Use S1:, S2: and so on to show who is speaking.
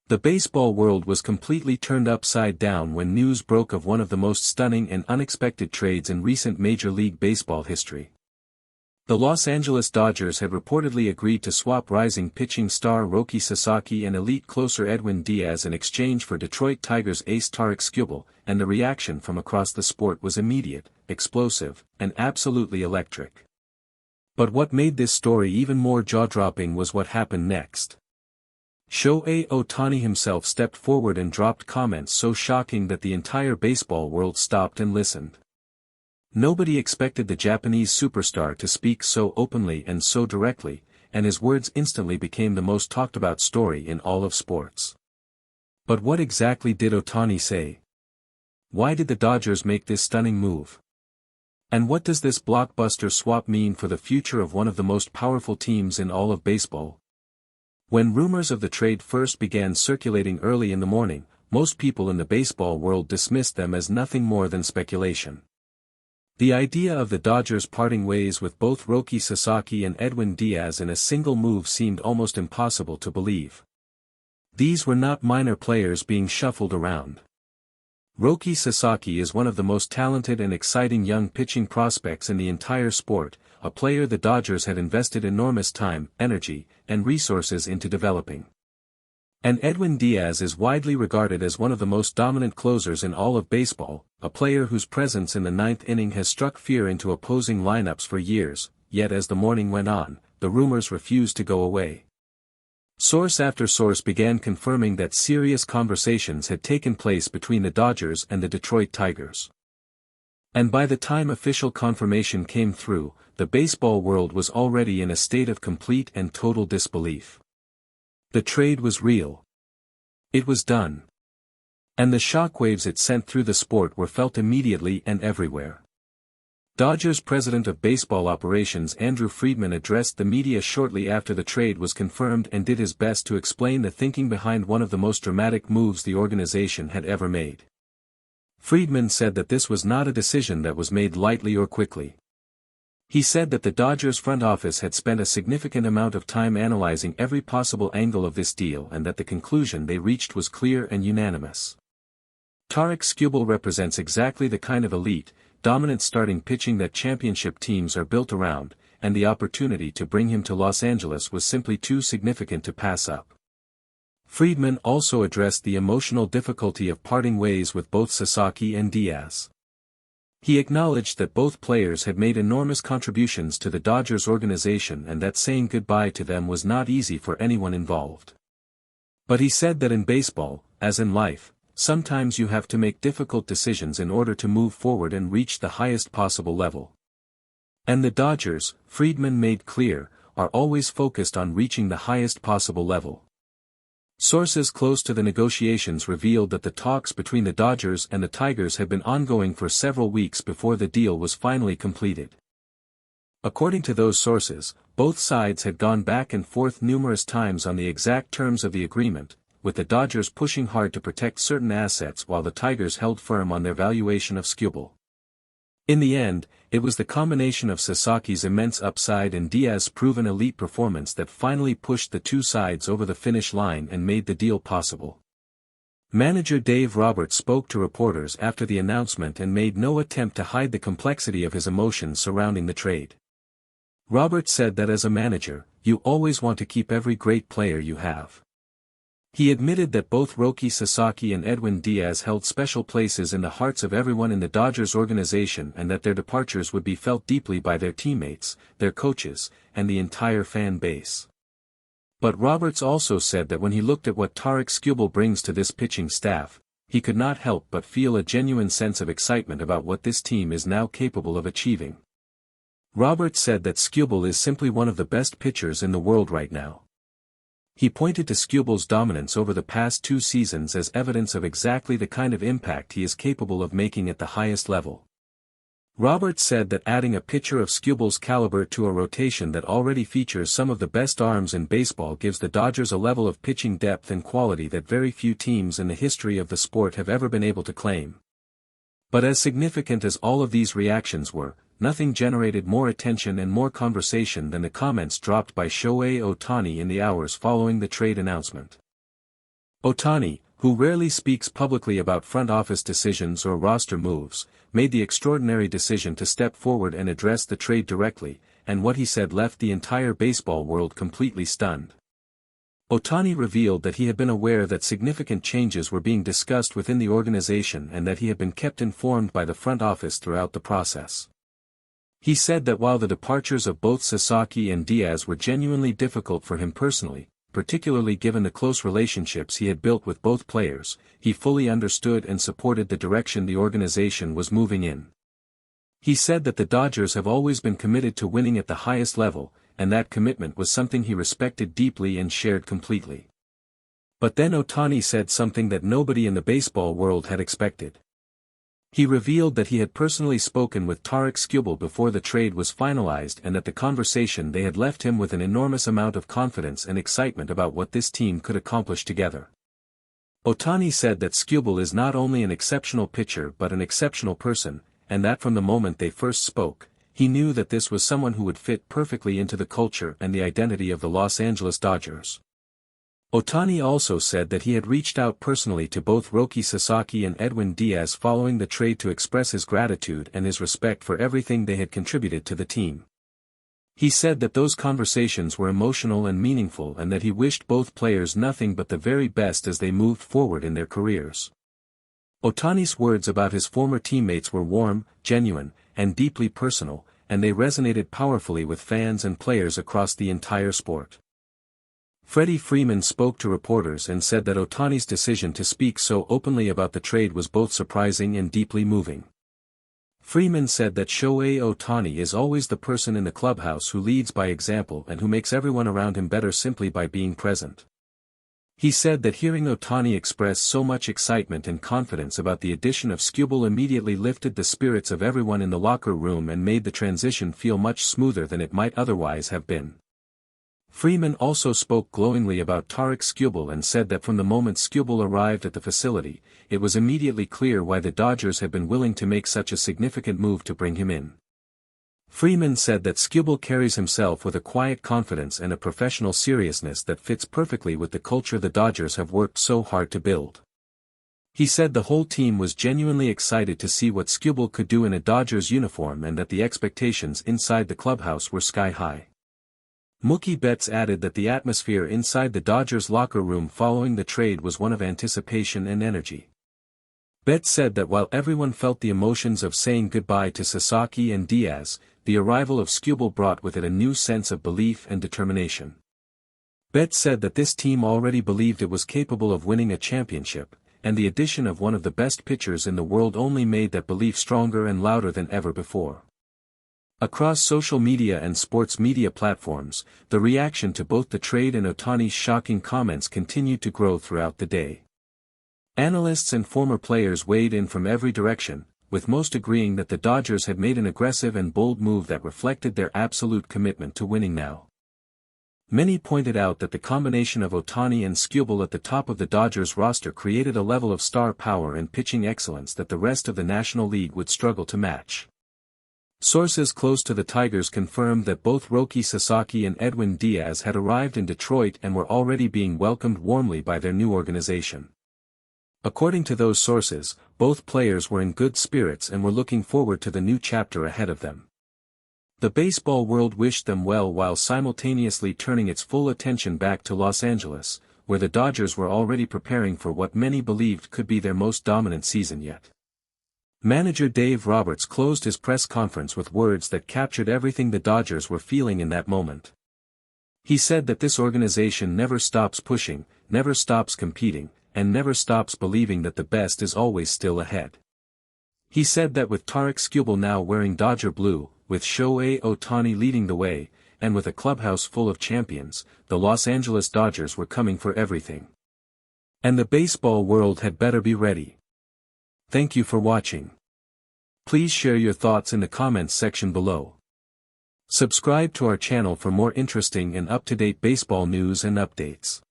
S1: The baseball world was completely turned upside down when news broke of one of the most stunning and unexpected trades in recent Major League Baseball history. The Los Angeles Dodgers had reportedly agreed to swap rising pitching star Roki Sasaki and elite closer Edwin Díaz in exchange for Detroit Tigers ace Tarik Skubal, and the reaction from across the sport was immediate, explosive, and absolutely electric. But what made this story even more jaw-dropping was what happened next. Shohei Ohtani himself stepped forward and dropped comments so shocking that the entire baseball world stopped and listened. Nobody expected the Japanese superstar to speak so openly and so directly, and his words instantly became the most talked about story in all of sports. But what exactly did Ohtani say? Why did the Dodgers make this stunning move? And what does this blockbuster swap mean for the future of one of the most powerful teams in all of baseball? When rumors of the trade first began circulating early in the morning, most people in the baseball world dismissed them as nothing more than speculation. The idea of the Dodgers parting ways with both Roki Sasaki and Edwin Díaz in a single move seemed almost impossible to believe. These were not minor players being shuffled around. Roki Sasaki is one of the most talented and exciting young pitching prospects in the entire sport, a player the Dodgers had invested enormous time, energy, and resources into developing. And Edwin Díaz is widely regarded as one of the most dominant closers in all of baseball, a player whose presence in the ninth inning has struck fear into opposing lineups for years, yet as the morning went on, the rumors refused to go away. Source after source began confirming that serious conversations had taken place between the Dodgers and the Detroit Tigers. And by the time official confirmation came through, the baseball world was already in a state of complete and total disbelief. The trade was real. It was done. And the shockwaves it sent through the sport were felt immediately and everywhere. Dodgers president of baseball operations Andrew Friedman addressed the media shortly after the trade was confirmed and did his best to explain the thinking behind one of the most dramatic moves the organization had ever made. Friedman said that this was not a decision that was made lightly or quickly. He said that the Dodgers front office had spent a significant amount of time analyzing every possible angle of this deal and that the conclusion they reached was clear and unanimous. Tarik Skubal represents exactly the kind of elite, dominant starting pitching that championship teams are built around, and the opportunity to bring him to Los Angeles was simply too significant to pass up. Friedman also addressed the emotional difficulty of parting ways with both Sasaki and Díaz. He acknowledged that both players had made enormous contributions to the Dodgers organization and that saying goodbye to them was not easy for anyone involved. But he said that in baseball, as in life, sometimes you have to make difficult decisions in order to move forward and reach the highest possible level. And the Dodgers, Friedman made clear, are always focused on reaching the highest possible level. Sources close to the negotiations revealed that the talks between the Dodgers and the Tigers had been ongoing for several weeks before the deal was finally completed. According to those sources, both sides had gone back and forth numerous times on the exact terms of the agreement, with the Dodgers pushing hard to protect certain assets while the Tigers held firm on their valuation of Skubal. In the end, it was the combination of Sasaki's immense upside and Díaz's proven elite performance that finally pushed the two sides over the finish line and made the deal possible. Manager Dave Roberts spoke to reporters after the announcement and made no attempt to hide the complexity of his emotions surrounding the trade. Roberts said that as a manager, you always want to keep every great player you have. He admitted that both Roki Sasaki and Edwin Díaz held special places in the hearts of everyone in the Dodgers organization and that their departures would be felt deeply by their teammates, their coaches, and the entire fan base. But Roberts also said that when he looked at what Tarik Skubal brings to this pitching staff, he could not help but feel a genuine sense of excitement about what this team is now capable of achieving. Roberts said that Skubal is simply one of the best pitchers in the world right now. He pointed to Skubal's dominance over the past 2 seasons as evidence of exactly the kind of impact he is capable of making at the highest level. Roberts said that adding a pitcher of Skubal's caliber to a rotation that already features some of the best arms in baseball gives the Dodgers a level of pitching depth and quality that very few teams in the history of the sport have ever been able to claim. But as significant as all of these reactions were, nothing generated more attention and more conversation than the comments dropped by Shohei Ohtani in the hours following the trade announcement. Ohtani, who rarely speaks publicly about front office decisions or roster moves, made the extraordinary decision to step forward and address the trade directly, and what he said left the entire baseball world completely stunned. Ohtani revealed that he had been aware that significant changes were being discussed within the organization and that he had been kept informed by the front office throughout the process. He said that while the departures of both Sasaki and Díaz were genuinely difficult for him personally, particularly given the close relationships he had built with both players, he fully understood and supported the direction the organization was moving in. He said that the Dodgers have always been committed to winning at the highest level, and that commitment was something he respected deeply and shared completely. But then Ohtani said something that nobody in the baseball world had expected. He revealed that he had personally spoken with Tarik Skubal before the trade was finalized and that the conversation they had left him with an enormous amount of confidence and excitement about what this team could accomplish together. Ohtani said that Skubal is not only an exceptional pitcher but an exceptional person, and that from the moment they first spoke, he knew that this was someone who would fit perfectly into the culture and the identity of the Los Angeles Dodgers. Ohtani also said that he had reached out personally to both Roki Sasaki and Edwin Díaz following the trade to express his gratitude and his respect for everything they had contributed to the team. He said that those conversations were emotional and meaningful and that he wished both players nothing but the very best as they moved forward in their careers. Ohtani's words about his former teammates were warm, genuine, and deeply personal, and they resonated powerfully with fans and players across the entire sport. Freddie Freeman spoke to reporters and said that Ohtani's decision to speak so openly about the trade was both surprising and deeply moving. Freeman said that Shohei Ohtani is always the person in the clubhouse who leads by example and who makes everyone around him better simply by being present. He said that hearing Ohtani express so much excitement and confidence about the addition of Skubal immediately lifted the spirits of everyone in the locker room and made the transition feel much smoother than it might otherwise have been. Freeman also spoke glowingly about Tarik Skubal and said that from the moment Skubal arrived at the facility, it was immediately clear why the Dodgers had been willing to make such a significant move to bring him in. Freeman said that Skubal carries himself with a quiet confidence and a professional seriousness that fits perfectly with the culture the Dodgers have worked so hard to build. He said the whole team was genuinely excited to see what Skubal could do in a Dodgers uniform and that the expectations inside the clubhouse were sky high. Mookie Betts added that the atmosphere inside the Dodgers locker room following the trade was one of anticipation and energy. Betts said that while everyone felt the emotions of saying goodbye to Sasaki and Díaz, the arrival of Skubal brought with it a new sense of belief and determination. Betts said that this team already believed it was capable of winning a championship, and the addition of one of the best pitchers in the world only made that belief stronger and louder than ever before. Across social media and sports media platforms, the reaction to both the trade and Ohtani's shocking comments continued to grow throughout the day. Analysts and former players weighed in from every direction, with most agreeing that the Dodgers had made an aggressive and bold move that reflected their absolute commitment to winning now. Many pointed out that the combination of Ohtani and Skubal at the top of the Dodgers roster created a level of star power and pitching excellence that the rest of the National League would struggle to match. Sources close to the Tigers confirmed that both Roki Sasaki and Edwin Díaz had arrived in Detroit and were already being welcomed warmly by their new organization. According to those sources, both players were in good spirits and were looking forward to the new chapter ahead of them. The baseball world wished them well while simultaneously turning its full attention back to Los Angeles, where the Dodgers were already preparing for what many believed could be their most dominant season yet. Manager Dave Roberts closed his press conference with words that captured everything the Dodgers were feeling in that moment. He said that this organization never stops pushing, never stops competing, and never stops believing that the best is always still ahead. He said that with Tarik Skubal now wearing Dodger blue, with Shohei Ohtani leading the way, and with a clubhouse full of champions, the Los Angeles Dodgers were coming for everything. And the baseball world had better be ready. Thank you for watching. Please share your thoughts in the comments section below. Subscribe to our channel for more interesting and up-to-date baseball news and updates.